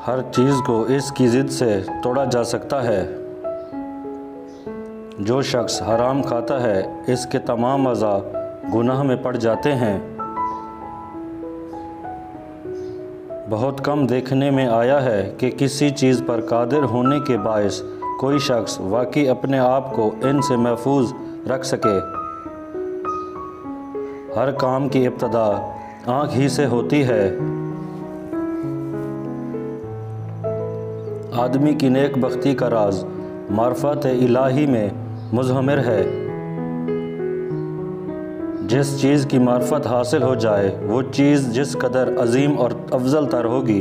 हर चीज़ को इसकी ज़िद से तोड़ा जा सकता है। जो शख्स हराम खाता है इसके तमाम अज़ा गुनाह में पड़ जाते हैं। बहुत कम देखने में आया है कि किसी चीज़ पर कादिर होने के बायस कोई शख्स वाकई अपने आप को इनसे महफूज रख सके। हर काम की इब्तदा आँख ही से होती है। आदमी की नेक बख्ती का राज मार्फत इलाही में मुज़हमिर है। जिस चीज़ की मार्फत हासिल हो जाए वो चीज़ जिस कदर अजीम और अफजल तर होगी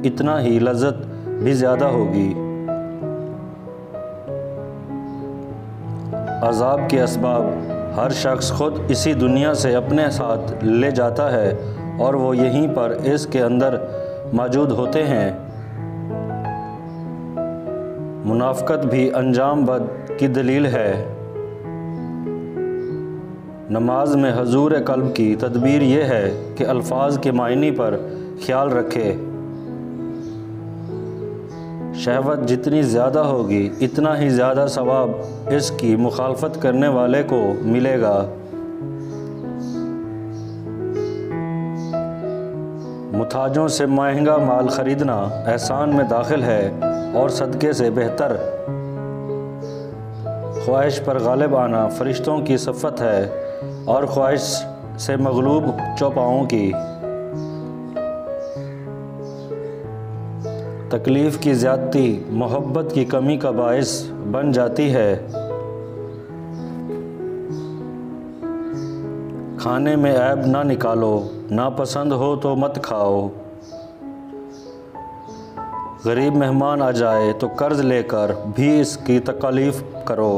इतना ही लज़्ज़त भी ज़्यादा होगी। अज़ाब के असबाब हर शख्स खुद इसी दुनिया से अपने साथ ले जाता है और वो यहीं पर इसके अंदर मौजूद होते हैं। मुनाफ़क़त भी अंजाम बद की दलील है। नमाज में हुज़ूर क़ल्ब की तदबीर ये है कि अल्फाज के मायने पर ख्याल रखे। शहवत जितनी ज़्यादा होगी इतना ही ज़्यादा सवाब इसकी मुखालफत करने वाले को मिलेगा। मुताजों से महंगा माल ख़रीदना एहसान में दाखिल है और सदक़े से बेहतर। ख्वाहिश पर गालिब आना फ़रिश्तों की सिफ़त है और ख्वाहिश से मग़लूब चौपाओं की। तकलीफ़ की ज़्यादती मोहब्बत की कमी का बायस बन जाती है। खाने में ऐब ना निकालो, नापसंद हो तो मत खाओ। गरीब मेहमान आ जाए तो कर्ज़ लेकर भी इसकी तकालीफ़ करो।